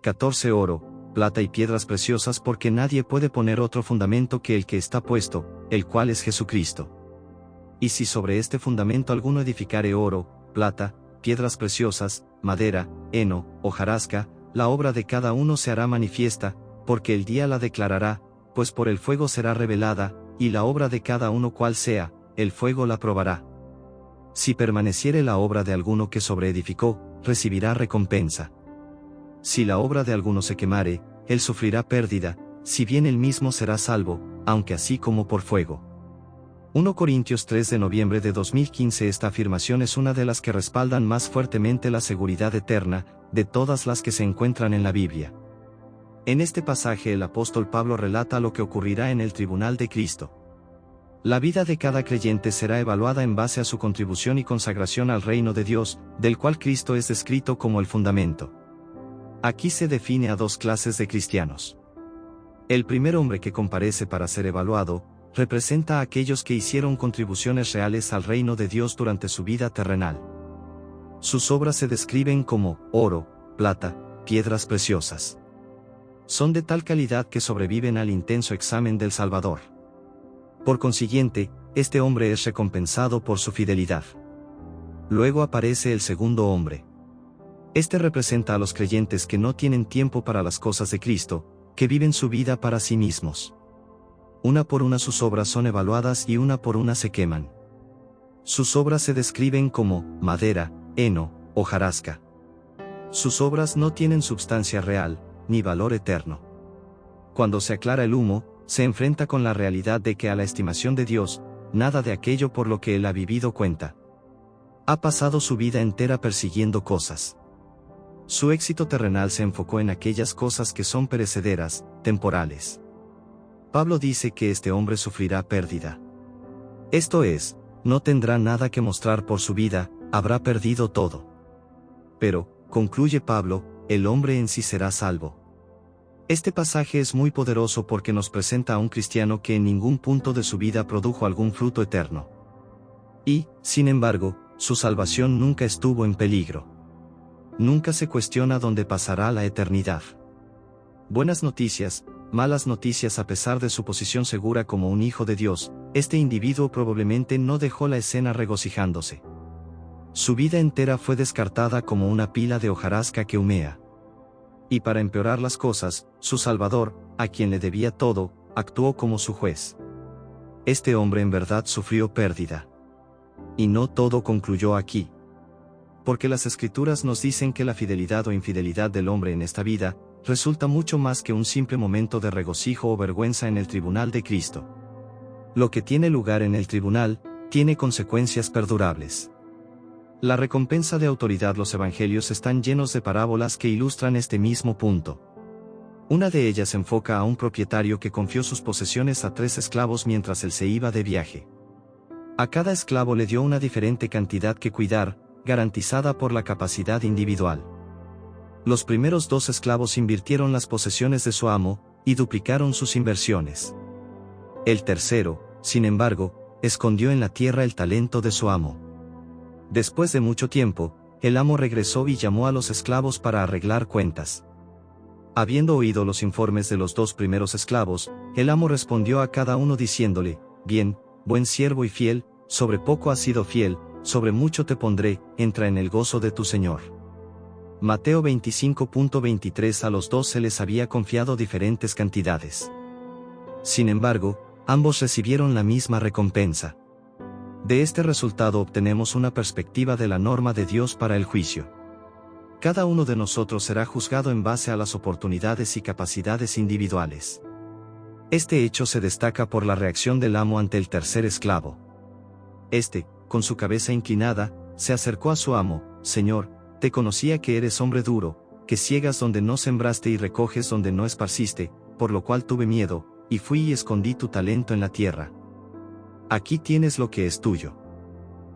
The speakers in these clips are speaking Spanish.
14 Oro, plata y piedras preciosas, porque nadie puede poner otro fundamento que el que está puesto, el cual es Jesucristo. Y si sobre este fundamento alguno edificare oro, plata, piedras preciosas, madera, heno, hojarasca, la obra de cada uno se hará manifiesta, porque el día la declarará, pues por el fuego será revelada, y la obra de cada uno cual sea, el fuego la probará. Si permaneciere la obra de alguno que sobreedificó, recibirá recompensa. Si la obra de alguno se quemare, él sufrirá pérdida, si bien él mismo será salvo, aunque así como por fuego. 1 Corintios 3 de noviembre de 2015. Esta afirmación es una de las que respaldan más fuertemente la seguridad eterna, de todas las que se encuentran en la Biblia. En este pasaje el apóstol Pablo relata lo que ocurrirá en el tribunal de Cristo. La vida de cada creyente será evaluada en base a su contribución y consagración al reino de Dios, del cual Cristo es descrito como el fundamento. Aquí se define a dos clases de cristianos. El primer hombre que comparece para ser evaluado, representa a aquellos que hicieron contribuciones reales al reino de Dios durante su vida terrenal. Sus obras se describen como oro, plata, piedras preciosas. Son de tal calidad que sobreviven al intenso examen del Salvador. Por consiguiente, este hombre es recompensado por su fidelidad. Luego aparece el segundo hombre. Este representa a los creyentes que no tienen tiempo para las cosas de Cristo, que viven su vida para sí mismos. Una por una sus obras son evaluadas y una por una se queman. Sus obras se describen como madera, heno, hojarasca. Sus obras no tienen substancia real, ni valor eterno. Cuando se aclara el humo, se enfrenta con la realidad de que a la estimación de Dios, nada de aquello por lo que él ha vivido cuenta. Ha pasado su vida entera persiguiendo cosas. Su éxito terrenal se enfocó en aquellas cosas que son perecederas, temporales. Pablo dice que este hombre sufrirá pérdida. Esto es, no tendrá nada que mostrar por su vida, habrá perdido todo. Pero, concluye Pablo, el hombre en sí será salvo. Este pasaje es muy poderoso porque nos presenta a un cristiano que en ningún punto de su vida produjo algún fruto eterno. Y, sin embargo, su salvación nunca estuvo en peligro. Nunca se cuestiona dónde pasará la eternidad. Buenas noticias, malas noticias. A pesar de su posición segura como un hijo de Dios, este individuo probablemente no dejó la escena regocijándose. Su vida entera fue descartada como una pila de hojarasca que humea. Y para empeorar las cosas, su Salvador, a quien le debía todo, actuó como su juez. Este hombre en verdad sufrió pérdida. Y no todo concluyó aquí. Porque las Escrituras nos dicen que la fidelidad o infidelidad del hombre en esta vida, resulta mucho más que un simple momento de regocijo o vergüenza en el tribunal de Cristo. Lo que tiene lugar en el tribunal, tiene consecuencias perdurables. La recompensa de autoridad. Los evangelios están llenos de parábolas que ilustran este mismo punto. Una de ellas enfoca a un propietario que confió sus posesiones a 3 esclavos mientras él se iba de viaje. A cada esclavo le dio una diferente cantidad que cuidar, garantizada por la capacidad individual. Los primeros 2 esclavos invirtieron las posesiones de su amo, y duplicaron sus inversiones. El tercero, sin embargo, escondió en la tierra el talento de su amo. Después de mucho tiempo, el amo regresó y llamó a los esclavos para arreglar cuentas. Habiendo oído los informes de los 2 primeros esclavos, el amo respondió a cada uno diciéndole: «Bien, buen siervo y fiel, sobre poco has sido fiel, sobre mucho te pondré, entra en el gozo de tu Señor». Mateo 25.23. A los 2 se les había confiado diferentes cantidades. Sin embargo, ambos recibieron la misma recompensa. De este resultado obtenemos una perspectiva de la norma de Dios para el juicio. Cada uno de nosotros será juzgado en base a las oportunidades y capacidades individuales. Este hecho se destaca por la reacción del amo ante el tercer esclavo. Este, con su cabeza inclinada, se acercó a su amo: «Señor, te conocía que eres hombre duro, que ciegas donde no sembraste y recoges donde no esparciste, por lo cual tuve miedo, y fui y escondí tu talento en la tierra. Aquí tienes lo que es tuyo».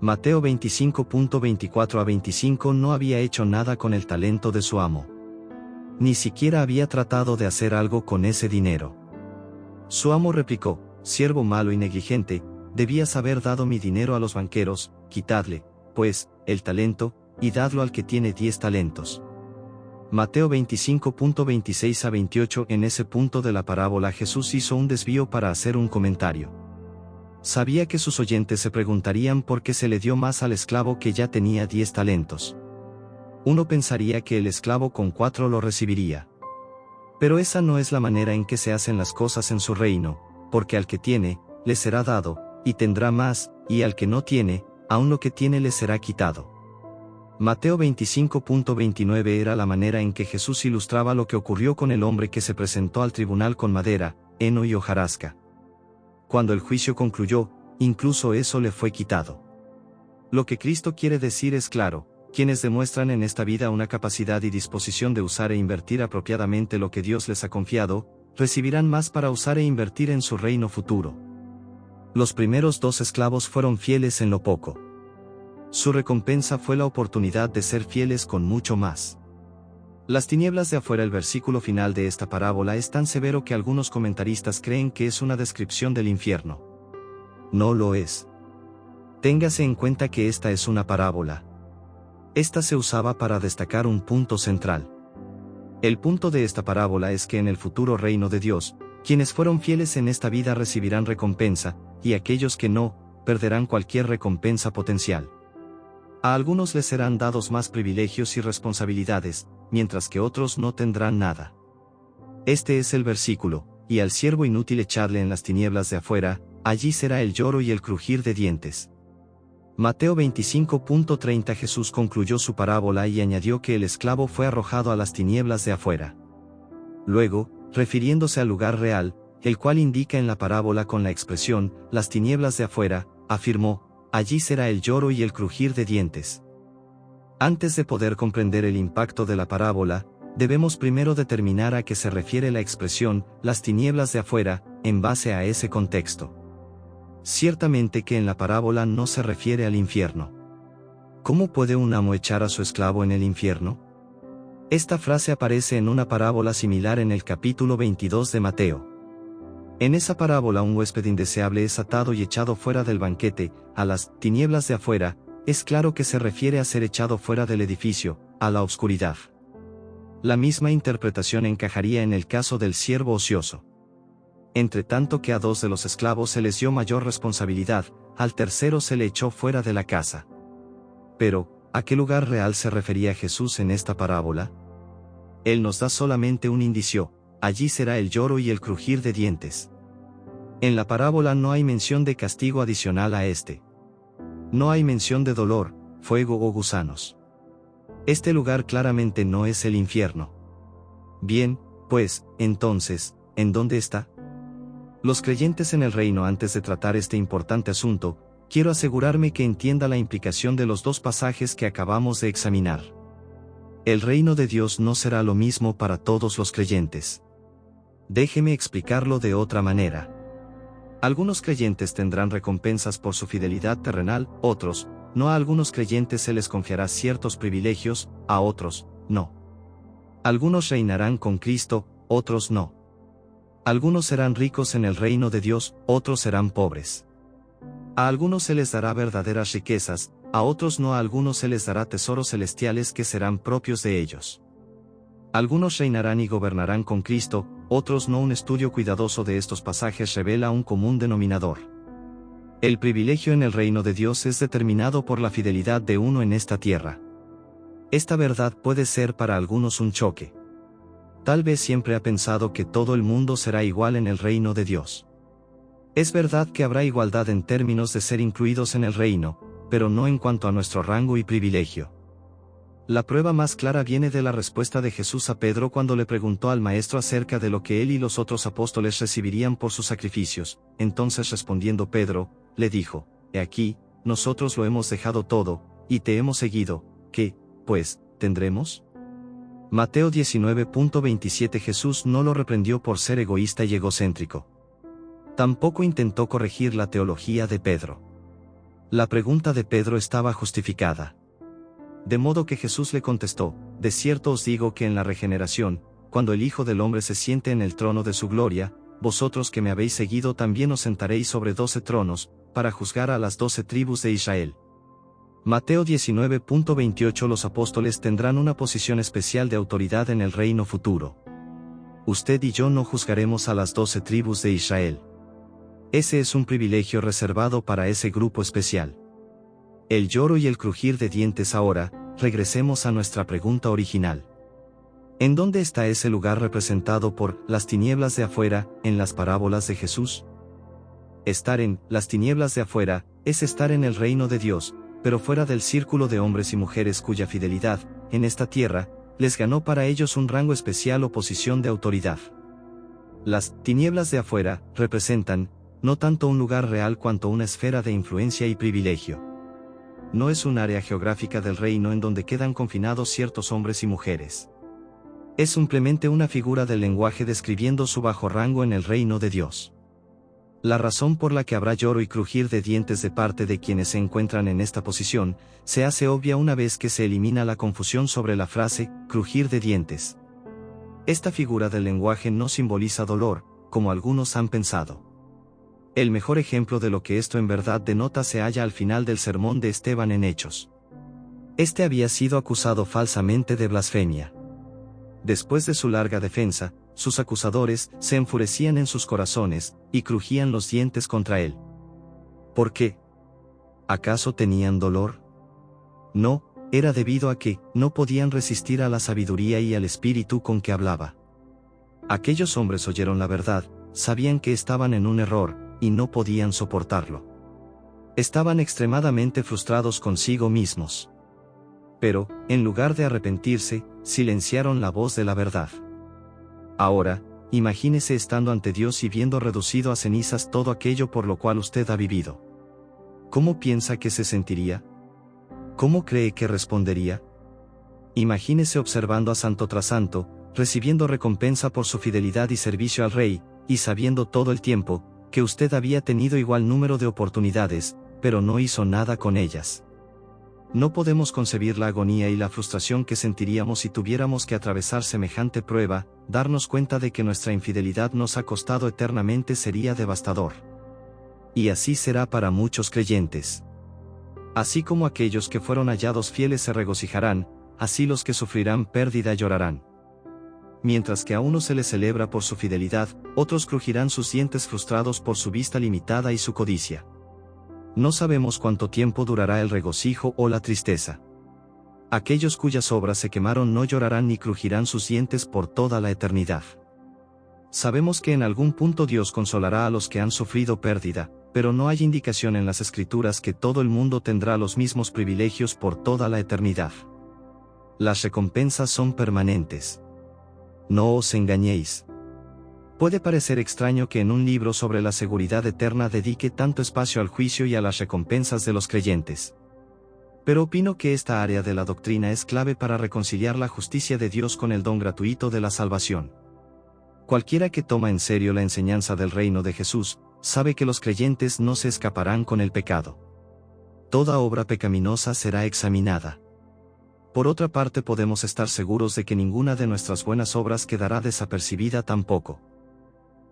Mateo 25.24 a 25. No había hecho nada con el talento de su amo. Ni siquiera había tratado de hacer algo con ese dinero. Su amo replicó: «Siervo malo y negligente, debías haber dado mi dinero a los banqueros, quitadle, pues, el talento, y dadlo al que tiene 10 talentos». Mateo 25.26 a 28. En ese punto de la parábola Jesús hizo un desvío para hacer un comentario. Sabía que sus oyentes se preguntarían por qué se le dio más al esclavo que ya tenía 10 talentos. Uno pensaría que el esclavo con 4 lo recibiría. Pero esa no es la manera en que se hacen las cosas en su reino, porque al que tiene, le será dado, y tendrá más, y al que no tiene, aun lo que tiene le será quitado. Mateo 25.29 era la manera en que Jesús ilustraba lo que ocurrió con el hombre que se presentó al tribunal con madera, heno y hojarasca. Cuando el juicio concluyó, incluso eso le fue quitado. Lo que Cristo quiere decir es claro: quienes demuestran en esta vida una capacidad y disposición de usar e invertir apropiadamente lo que Dios les ha confiado, recibirán más para usar e invertir en su reino futuro. Los primeros 2 esclavos fueron fieles en lo poco. Su recompensa fue la oportunidad de ser fieles con mucho más. Las tinieblas de afuera. El versículo final de esta parábola es tan severo que algunos comentaristas creen que es una descripción del infierno. No lo es. Téngase en cuenta que esta es una parábola. Esta se usaba para destacar un punto central. El punto de esta parábola es que en el futuro reino de Dios, quienes fueron fieles en esta vida recibirán recompensa, y aquellos que no, perderán cualquier recompensa potencial. A algunos les serán dados más privilegios y responsabilidades, mientras que otros no tendrán nada. Este es el versículo: y al siervo inútil echadle en las tinieblas de afuera, allí será el lloro y el crujir de dientes. Mateo 25.30. Jesús concluyó su parábola y añadió que el esclavo fue arrojado a las tinieblas de afuera. Luego, refiriéndose al lugar real, el cual indica en la parábola con la expresión, las tinieblas de afuera, afirmó: allí será el lloro y el crujir de dientes. Antes de poder comprender el impacto de la parábola, debemos primero determinar a qué se refiere la expresión, las tinieblas de afuera, en base a ese contexto. Ciertamente que en la parábola no se refiere al infierno. ¿Cómo puede un amo echar a su esclavo en el infierno? Esta frase aparece en una parábola similar en el capítulo 22 de Mateo. En esa parábola un huésped indeseable es atado y echado fuera del banquete, a las tinieblas de afuera. Es claro que se refiere a ser echado fuera del edificio, a la oscuridad. La misma interpretación encajaría en el caso del siervo ocioso. Entre tanto que a 2 de los esclavos se les dio mayor responsabilidad, al tercero se le echó fuera de la casa. Pero, ¿a qué lugar real se refería Jesús en esta parábola? Él nos da solamente un indicio: allí será el lloro y el crujir de dientes. En la parábola no hay mención de castigo adicional a este. No hay mención de dolor, fuego o gusanos. Este lugar claramente no es el infierno. Bien, pues, entonces, ¿en dónde está? Los creyentes en el reino. Antes de tratar este importante asunto, quiero asegurarme que entienda la implicación de los 2 pasajes que acabamos de examinar. El reino de Dios no será lo mismo para todos los creyentes. Déjeme explicarlo de otra manera. Algunos creyentes tendrán recompensas por su fidelidad terrenal, otros, no. A algunos creyentes se les confiará ciertos privilegios, a otros, no. Algunos reinarán con Cristo, otros no. Algunos serán ricos en el reino de Dios, otros serán pobres. A algunos se les dará verdaderas riquezas, a otros no. A algunos se les dará tesoros celestiales que serán propios de ellos. Algunos reinarán y gobernarán con Cristo, otros no. Un estudio cuidadoso de estos pasajes revela un común denominador. El privilegio en el reino de Dios es determinado por la fidelidad de uno en esta tierra. Esta verdad puede ser para algunos un choque. Tal vez siempre ha pensado que todo el mundo será igual en el reino de Dios. Es verdad que habrá igualdad en términos de ser incluidos en el reino, pero no en cuanto a nuestro rango y privilegio. La prueba más clara viene de la respuesta de Jesús a Pedro cuando le preguntó al Maestro acerca de lo que él y los otros apóstoles recibirían por sus sacrificios. Entonces respondiendo Pedro, le dijo: He aquí, nosotros lo hemos dejado todo, y te hemos seguido. ¿Qué, pues, tendremos? Mateo 19.27. Jesús no lo reprendió por ser egoísta y egocéntrico. Tampoco intentó corregir la teología de Pedro. La pregunta de Pedro estaba justificada. De modo que Jesús le contestó: de cierto os digo que en la regeneración, cuando el Hijo del Hombre se siente en el trono de su gloria, vosotros que me habéis seguido también os sentaréis sobre 12 tronos, para juzgar a las 12 tribus de Israel. Mateo 19.28 Los apóstoles tendrán una posición especial de autoridad en el reino futuro. Usted y yo no juzgaremos a las 12 tribus de Israel. Ese es un privilegio reservado para ese grupo especial. El lloro y el crujir de dientes ahora, regresemos a nuestra pregunta original. ¿En dónde está ese lugar representado por las tinieblas de afuera en las parábolas de Jesús? Estar en las tinieblas de afuera es estar en el reino de Dios, pero fuera del círculo de hombres y mujeres cuya fidelidad, en esta tierra, les ganó para ellos un rango especial o posición de autoridad. Las tinieblas de afuera representan, no tanto un lugar real cuanto una esfera de influencia y privilegio. No es un área geográfica del reino en donde quedan confinados ciertos hombres y mujeres. Es simplemente una figura del lenguaje describiendo su bajo rango en el reino de Dios. La razón por la que habrá lloro y crujir de dientes de parte de quienes se encuentran en esta posición, se hace obvia una vez que se elimina la confusión sobre la frase, crujir de dientes. Esta figura del lenguaje no simboliza dolor, como algunos han pensado. El mejor ejemplo de lo que esto en verdad denota se halla al final del sermón de Esteban en Hechos. Este había sido acusado falsamente de blasfemia. Después de su larga defensa, sus acusadores se enfurecían en sus corazones, y crujían los dientes contra él. ¿Por qué? ¿Acaso tenían dolor? No, era debido a que no podían resistir a la sabiduría y al espíritu con que hablaba. Aquellos hombres oyeron la verdad, sabían que estaban en un error, y no podían soportarlo. Estaban extremadamente frustrados consigo mismos. Pero, en lugar de arrepentirse, silenciaron la voz de la verdad. Ahora, imagínese estando ante Dios y viendo reducido a cenizas todo aquello por lo cual usted ha vivido. ¿Cómo piensa que se sentiría? ¿Cómo cree que respondería? Imagínese observando a santo tras santo, recibiendo recompensa por su fidelidad y servicio al Rey, y sabiendo todo el tiempo, que usted había tenido igual número de oportunidades, pero no hizo nada con ellas. No podemos concebir la agonía y la frustración que sentiríamos si tuviéramos que atravesar semejante prueba. Darnos cuenta de que nuestra infidelidad nos ha costado eternamente sería devastador. Y así será para muchos creyentes. Así como aquellos que fueron hallados fieles se regocijarán, así los que sufrirán pérdida llorarán. Mientras que a uno se le celebra por su fidelidad, otros crujirán sus dientes frustrados por su vista limitada y su codicia. No sabemos cuánto tiempo durará el regocijo o la tristeza. Aquellos cuyas obras se quemaron no llorarán ni crujirán sus dientes por toda la eternidad. Sabemos que en algún punto Dios consolará a los que han sufrido pérdida, pero no hay indicación en las Escrituras que todo el mundo tendrá los mismos privilegios por toda la eternidad. Las recompensas son permanentes. No os engañéis. Puede parecer extraño que en un libro sobre la seguridad eterna dedique tanto espacio al juicio y a las recompensas de los creyentes. Pero opino que esta área de la doctrina es clave para reconciliar la justicia de Dios con el don gratuito de la salvación. Cualquiera que toma en serio la enseñanza del reino de Jesús, sabe que los creyentes no se escaparán con el pecado. Toda obra pecaminosa será examinada. Por otra parte, podemos estar seguros de que ninguna de nuestras buenas obras quedará desapercibida tampoco.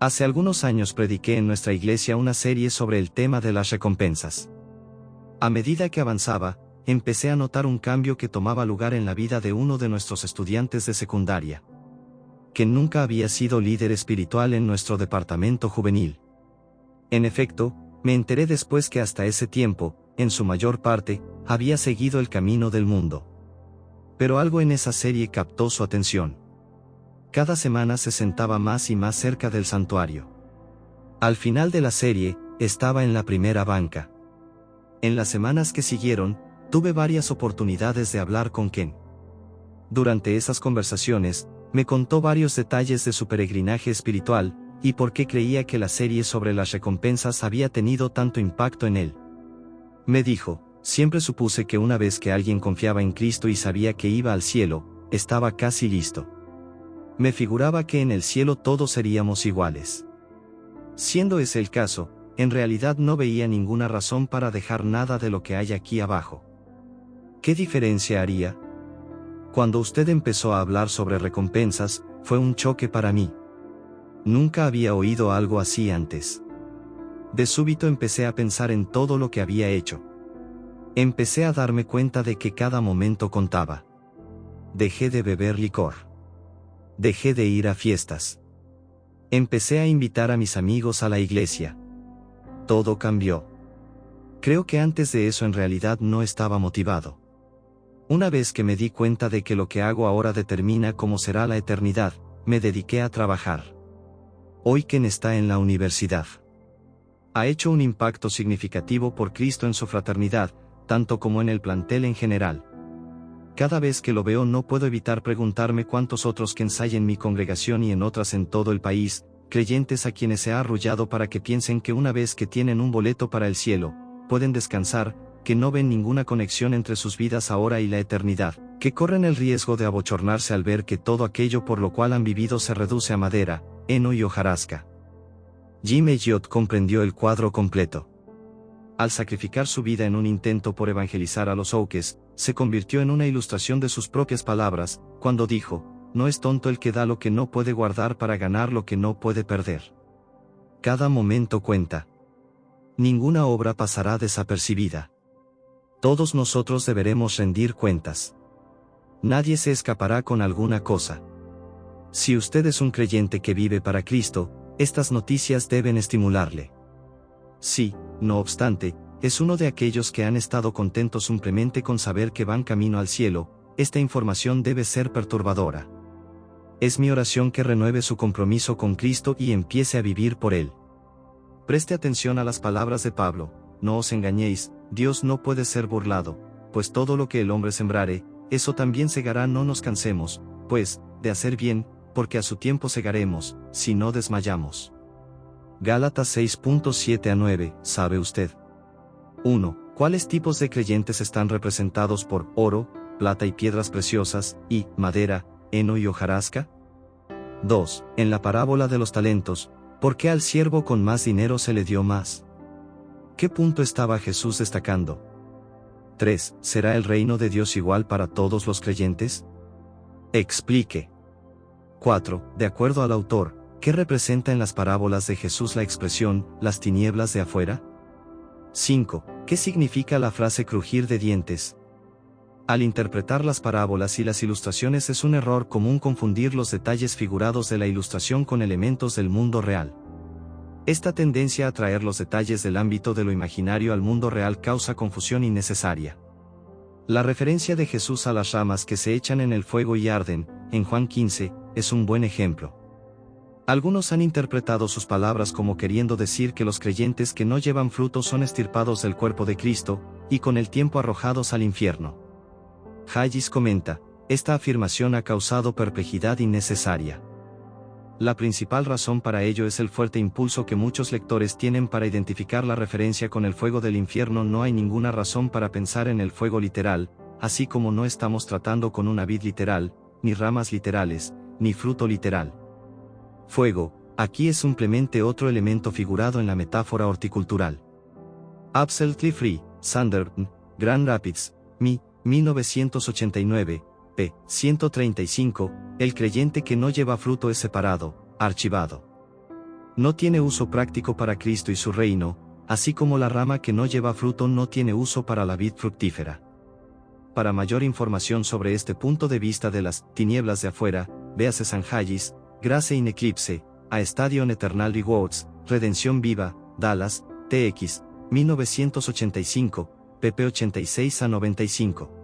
Hace algunos años prediqué en nuestra iglesia una serie sobre el tema de las recompensas. A medida que avanzaba, empecé a notar un cambio que tomaba lugar en la vida de uno de nuestros estudiantes de secundaria, que nunca había sido líder espiritual en nuestro departamento juvenil. En efecto, me enteré después que hasta ese tiempo, en su mayor parte, había seguido el camino del mundo. Pero algo en esa serie captó su atención. Cada semana se sentaba más y más cerca del santuario. Al final de la serie, estaba en la primera banca. En las semanas que siguieron, tuve varias oportunidades de hablar con Ken. Durante esas conversaciones, me contó varios detalles de su peregrinaje espiritual, y por qué creía que la serie sobre las recompensas había tenido tanto impacto en él. Me dijo, siempre supuse que una vez que alguien confiaba en Cristo y sabía que iba al cielo, estaba casi listo. Me figuraba que en el cielo todos seríamos iguales. Siendo ese el caso, en realidad no veía ninguna razón para dejar nada de lo que hay aquí abajo. ¿Qué diferencia haría? Cuando usted empezó a hablar sobre recompensas, fue un choque para mí. Nunca había oído algo así antes. De súbito empecé a pensar en todo lo que había hecho. Empecé a darme cuenta de que cada momento contaba. Dejé de beber licor. Dejé de ir a fiestas. Empecé a invitar a mis amigos a la iglesia. Todo cambió. Creo que antes de eso en realidad no estaba motivado. Una vez que me di cuenta de que lo que hago ahora determina cómo será la eternidad, me dediqué a trabajar. Hoy Ken está en la universidad. Ha hecho un impacto significativo por Cristo en su fraternidad, tanto como en el plantel en general. Cada vez que lo veo no puedo evitar preguntarme cuántos otros Kens hay en mi congregación y en otras en todo el país, creyentes a quienes se ha arrullado para que piensen que una vez que tienen un boleto para el cielo, pueden descansar, que no ven ninguna conexión entre sus vidas ahora y la eternidad, que corren el riesgo de abochornarse al ver que todo aquello por lo cual han vivido se reduce a madera, heno y hojarasca. Jim Elliot comprendió el cuadro completo. Al sacrificar su vida en un intento por evangelizar a los Oukes, se convirtió en una ilustración de sus propias palabras, cuando dijo, no es tonto el que da lo que no puede guardar para ganar lo que no puede perder. Cada momento cuenta. Ninguna obra pasará desapercibida. Todos nosotros deberemos rendir cuentas. Nadie se escapará con alguna cosa. Si usted es un creyente que vive para Cristo, estas noticias deben estimularle. Si, no obstante, es uno de aquellos que han estado contentos simplemente con saber que van camino al cielo, esta información debe ser perturbadora. Es mi oración que renueve su compromiso con Cristo y empiece a vivir por Él. Preste atención a las palabras de Pablo, no os engañéis, Dios no puede ser burlado, pues todo lo que el hombre sembrare, eso también segará. No nos cansemos, pues, de hacer bien, porque a su tiempo segaremos, si no desmayamos. Gálatas 6.7-9, ¿sabe usted? 1. ¿Cuáles tipos de creyentes están representados por oro, plata y piedras preciosas, y madera, heno y hojarasca? 2. En la parábola de los talentos, ¿por qué al siervo con más dinero se le dio más? ¿Qué punto estaba Jesús destacando? 3. ¿Será el reino de Dios igual para todos los creyentes? Explique. 4. De acuerdo al autor, ¿qué representa en las parábolas de Jesús la expresión, las tinieblas de afuera? 5. ¿Qué significa la frase crujir de dientes? Al interpretar las parábolas y las ilustraciones es un error común confundir los detalles figurados de la ilustración con elementos del mundo real. Esta tendencia a traer los detalles del ámbito de lo imaginario al mundo real causa confusión innecesaria. La referencia de Jesús a las ramas que se echan en el fuego y arden, en Juan 15, es un buen ejemplo. Algunos han interpretado sus palabras como queriendo decir que los creyentes que no llevan fruto son extirpados del cuerpo de Cristo, y con el tiempo arrojados al infierno. Hayes comenta, esta afirmación ha causado perplejidad innecesaria. La principal razón para ello es el fuerte impulso que muchos lectores tienen para identificar la referencia con el fuego del infierno. No hay ninguna razón para pensar en el fuego literal, así como no estamos tratando con una vid literal, ni ramas literales, ni fruto literal. Fuego, aquí es simplemente otro elemento figurado en la metáfora horticultural. Absolutely Free, Sunderland, Grand Rapids, Mi, 1989, p. 135, el creyente que no lleva fruto es separado, archivado. No tiene uso práctico para Cristo y su reino, así como la rama que no lleva fruto no tiene uso para la vid fructífera. Para mayor información sobre este punto de vista de las tinieblas de afuera, véase San Hayes, Grace in Eclipse, a Stadion Eternal Rewards, Redención Viva, Dallas, TX, 1985, pp 86-95.